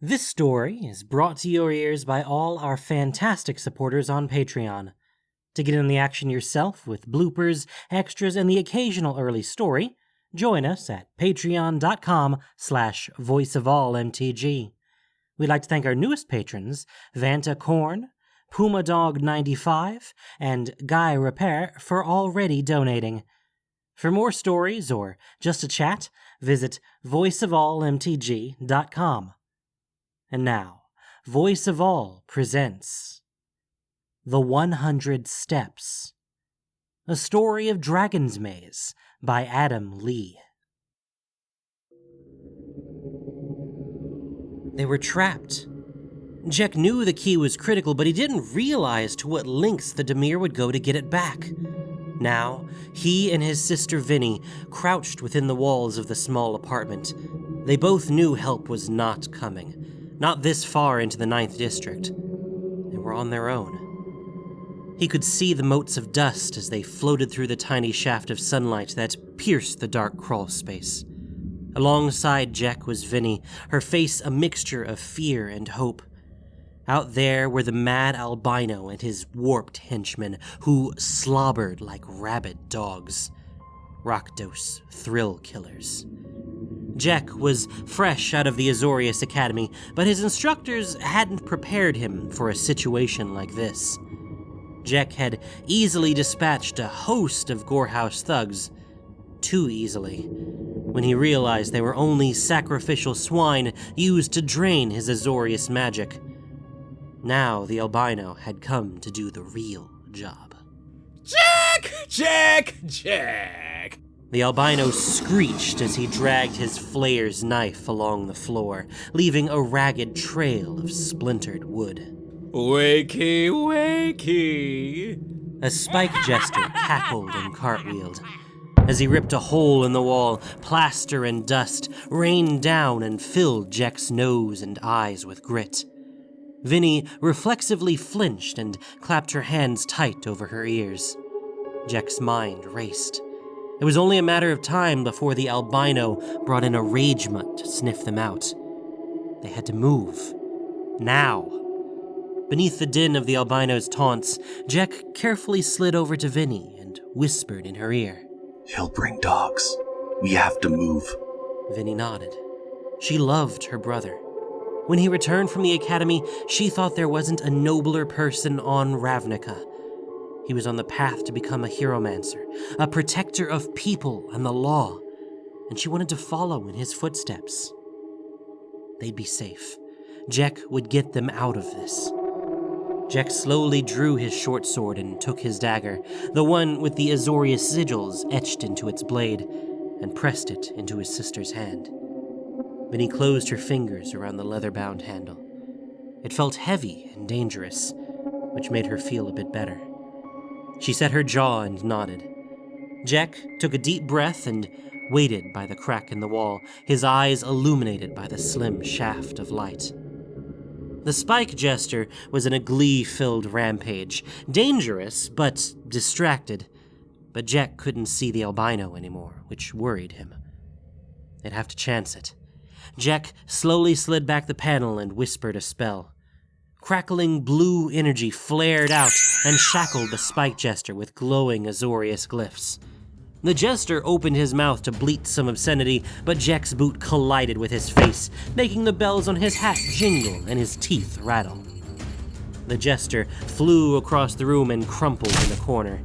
This story is brought to your ears by all our fantastic supporters on Patreon. To get in the action yourself with bloopers, extras, and the occasional early story, join us at patreon.com/voiceofallmtg. We'd like to thank our newest patrons, Vanta Korn, PumaDog95, and Guy Repair for already donating. For more stories or just a chat, visit voiceofallmtg.com. And now, Voice of All presents The 100 Steps, a story of Dragon's Maze by Adam Lee. They were trapped. Jack knew the key was critical, but he didn't realize to what lengths the Dimir would go to get it back. Now, he and his sister Vinni crouched within the walls of the small apartment. They both knew help was not coming. Not this far into the 9th District. They were on their own. He could see the motes of dust as they floated through the tiny shaft of sunlight that pierced the dark crawl space. Alongside Jack was Vinni, her face a mixture of fear and hope. Out there were the mad albino and his warped henchmen, who slobbered like rabid dogs. Rakdos thrill killers. Jack was fresh out of the Azorius Academy, but his instructors hadn't prepared him for a situation like this. Jack had easily dispatched a host of Gorehouse thugs. Too easily, when he realized they were only sacrificial swine used to drain his Azorius magic. Now the albino had come to do the real job. Jack! Jack! Jack! The albino screeched as he dragged his flayer's knife along the floor, leaving a ragged trail of splintered wood. Wakey, wakey! A spike jester cackled and cartwheeled. As he ripped a hole in the wall, plaster and dust rained down and filled Jack's nose and eyes with grit. Vinni reflexively flinched and clapped her hands tight over her ears. Jack's mind raced. It was only a matter of time before the albino brought in a rage mutt to sniff them out. They had to move. Now. Beneath the din of the albino's taunts, Jack carefully slid over to Vinni and whispered in her ear. He'll bring dogs. We have to move. Vinni nodded. She loved her brother. When he returned from the academy, she thought there wasn't a nobler person on Ravnica. He was on the path to become a hieromancer, a protector of people and the law, and she wanted to follow in his footsteps. They'd be safe. Jack would get them out of this. Jack slowly drew his short sword and took his dagger, the one with the Azorius sigils etched into its blade, and pressed it into his sister's hand. Then he closed her fingers around the leather-bound handle. It felt heavy and dangerous, which made her feel a bit better. She set her jaw and nodded. Jack took a deep breath and waited by the crack in the wall, his eyes illuminated by the slim shaft of light. The spike jester was in a glee-filled rampage, dangerous but distracted, but Jack couldn't see the albino anymore, which worried him. They'd have to chance it. Jack slowly slid back the panel and whispered a spell. Crackling blue energy flared out and shackled the spike jester with glowing Azorius glyphs. The jester opened his mouth to bleat some obscenity, but Jack's boot collided with his face, making the bells on his hat jingle and his teeth rattle. The jester flew across the room and crumpled in the corner.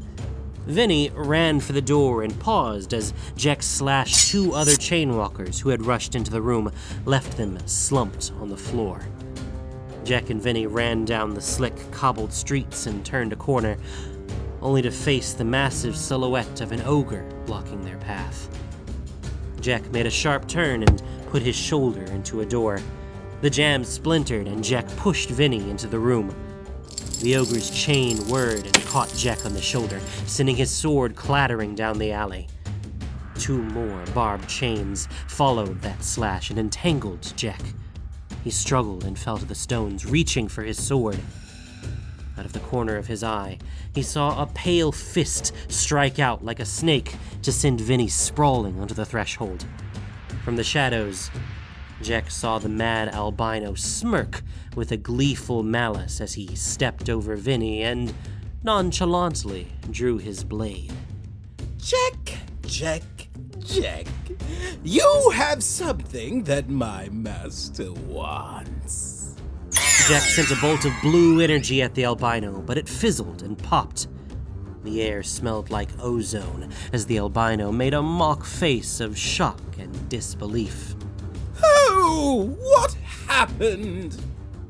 Vinni ran for the door and paused as Jack slashed 2 other chainwalkers who had rushed into the room, left them slumped on the floor. Jack and Vinni ran down the slick, cobbled streets and turned a corner, only to face the massive silhouette of an ogre blocking their path. Jack made a sharp turn and put his shoulder into a door. The jam splintered and Jack pushed Vinni into the room. The ogre's chain whirred and caught Jack on the shoulder, sending his sword clattering down the alley. 2 more barbed chains followed that slash and entangled Jack. He struggled and fell to the stones, reaching for his sword. Out of the corner of his eye, he saw a pale fist strike out like a snake to send Vinni sprawling onto the threshold. From the shadows, Jack saw the mad albino smirk with a gleeful malice as he stepped over Vinni and nonchalantly drew his blade. Jack, Jack, Jack, you have something that my master wants. Jack sent a bolt of blue energy at the albino, but it fizzled and popped. The air smelled like ozone as the albino made a mock face of shock and disbelief. Oh, what happened?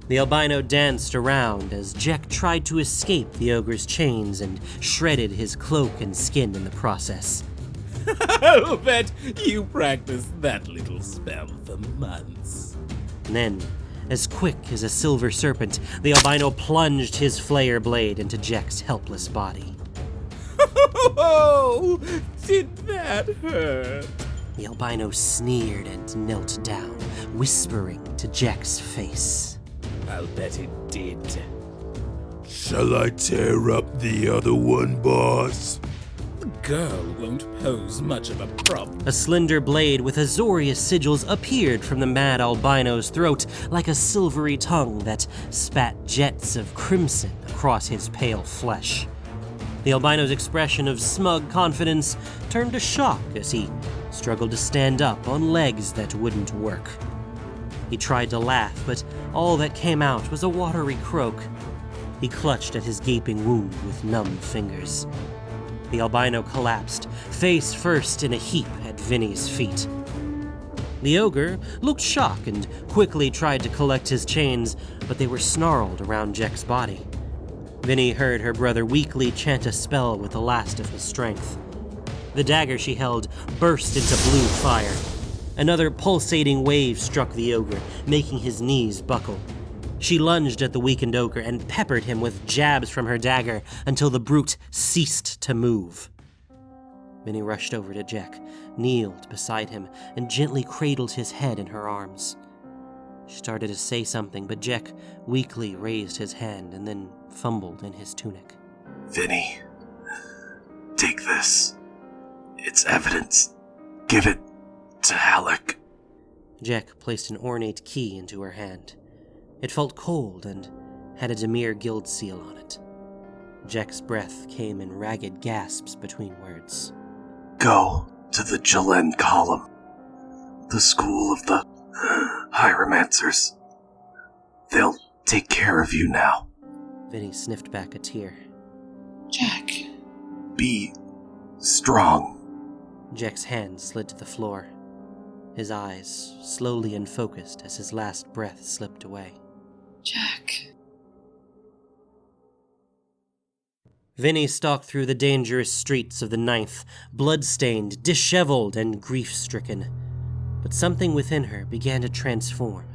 The albino danced around as Jack tried to escape the ogre's chains and shredded his cloak and skin in the process. I'll bet you practiced that little spell for months. And then, as quick as a silver serpent, the albino plunged his flare blade into Jack's helpless body. Oh, did that hurt? The albino sneered and knelt down, whispering to Jack's face. I'll bet it did. Shall I tear up the other one, boss? The girl won't pose much of a problem. A slender blade with Azorius sigils appeared from the mad albino's throat like a silvery tongue that spat jets of crimson across his pale flesh. The albino's expression of smug confidence turned to shock as he struggled to stand up on legs that wouldn't work. He tried to laugh, but all that came out was a watery croak. He clutched at his gaping wound with numb fingers. The albino collapsed, face first in a heap at Vinni's feet. The ogre looked shocked and quickly tried to collect his chains, but they were snarled around Jack's body. Vinni heard her brother weakly chant a spell with the last of his strength. The dagger she held burst into blue fire. Another pulsating wave struck the ogre, making his knees buckle. She lunged at the weakened ogre and peppered him with jabs from her dagger until the brute ceased to move. Vinni rushed over to Jack, kneeled beside him, and gently cradled his head in her arms. She started to say something, but Jack weakly raised his hand and then fumbled in his tunic. Vinni, take this. It's evidence. Give it to Halleck. Jack placed an ornate key into her hand. It felt cold and had a Dimir guild seal on it. Jack's breath came in ragged gasps between words. Go to the Jalen column, the school of the Hieromancers. They'll take care of you now. Vinni sniffed back a tear. Jack. Be strong. Jack's hand slid to the floor. His eyes slowly unfocused as his last breath slipped away. Jack. Vinni stalked through the dangerous streets of the Ninth, blood-stained, disheveled, and grief-stricken. But something within her began to transform.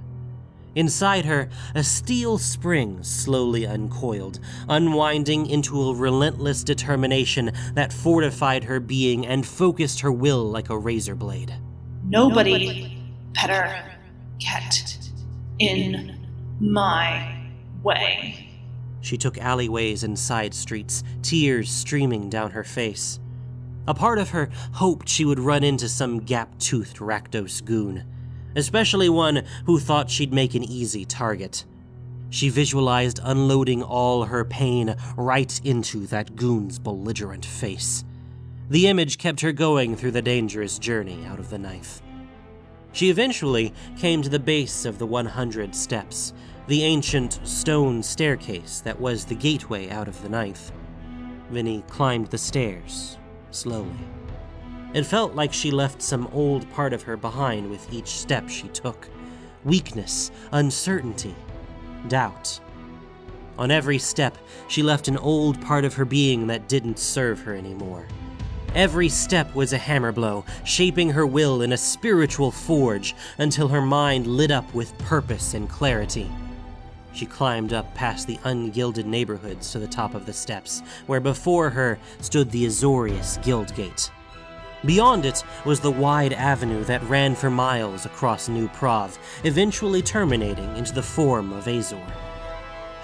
Inside her, a steel spring slowly uncoiled, unwinding into a relentless determination that fortified her being and focused her will like a razor blade. Nobody better get in my way. She took alleyways and side streets, tears streaming down her face. A part of her hoped she would run into some gap-toothed Rakdos goon, especially one who thought she'd make an easy target. She visualized unloading all her pain right into that goon's belligerent face. The image kept her going through the dangerous journey out of the Ninth. She eventually came to the base of the 100 steps, the ancient stone staircase that was the gateway out of the Ninth. Vinni climbed the stairs, slowly. It felt like she left some old part of her behind with each step she took. Weakness, uncertainty, doubt. On every step, she left an old part of her being that didn't serve her anymore. Every step was a hammer blow, shaping her will in a spiritual forge until her mind lit up with purpose and clarity. She climbed up past the ungilded neighborhoods to the top of the steps, where before her stood the Azorius Guild Gate. Beyond it was the wide avenue that ran for miles across New Prov, eventually terminating into the Forum of Azor.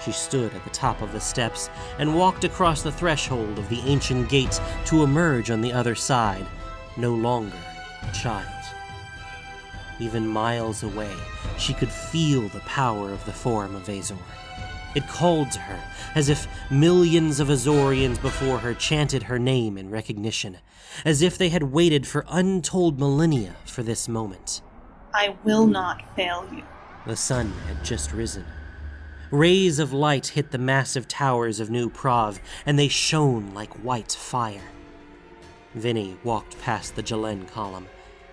She stood at the top of the steps and walked across the threshold of the ancient gate to emerge on the other side, no longer a child. Even miles away, she could feel the power of the form of Azor. It called to her, as if millions of Azorians before her chanted her name in recognition, as if they had waited for untold millennia for this moment. I will not fail you. The sun had just risen. Rays of light hit the massive towers of New Prov, and they shone like white fire. Vinni walked past the Jalen column,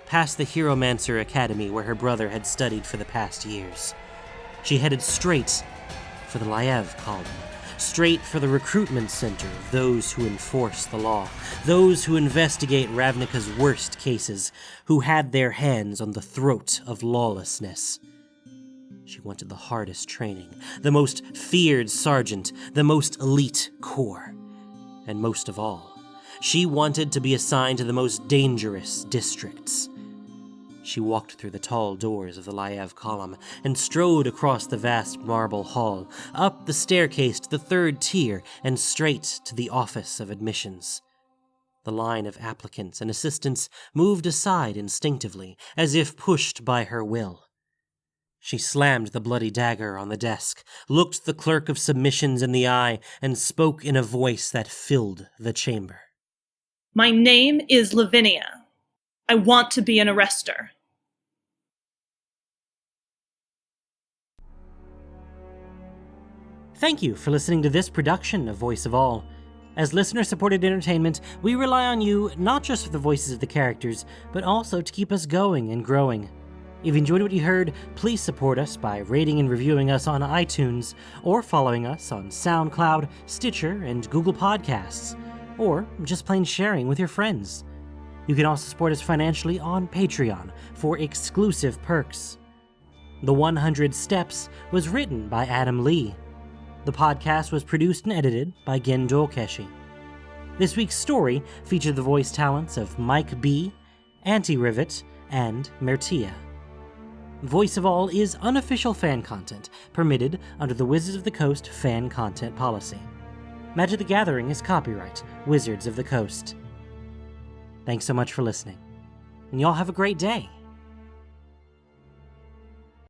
past the Heromancer Academy where her brother had studied for the past years. She headed straight for the Laev column, straight for the recruitment center of those who enforce the law, those who investigate Ravnica's worst cases, who had their hands on the throat of lawlessness. She wanted the hardest training, the most feared sergeant, the most elite corps. And most of all, she wanted to be assigned to the most dangerous districts. She walked through the tall doors of the Laev column and strode across the vast marble hall, up the staircase to the third tier, and straight to the office of admissions. The line of applicants and assistants moved aside instinctively, as if pushed by her will. She slammed the bloody dagger on the desk, looked the clerk of submissions in the eye, and spoke in a voice that filled the chamber. My name is Lavinia. I want to be an arrester. Thank you for listening to this production of Voice of All. As listener-supported entertainment, we rely on you not just for the voices of the characters, but also to keep us going and growing. If you enjoyed what you heard, please support us by rating and reviewing us on iTunes, or following us on SoundCloud, Stitcher, and Google Podcasts, or just plain sharing with your friends. You can also support us financially on Patreon for exclusive perks. The 100 Steps was written by Adam Lee. The podcast was produced and edited by Gen Dolkeshi. This week's story featured the voice talents of Mike B., Anti-Rivet, and Mertia. Voice of All is unofficial fan content, permitted under the Wizards of the Coast fan content policy. Magic the Gathering is copyright Wizards of the Coast. Thanks so much for listening, and y'all have a great day.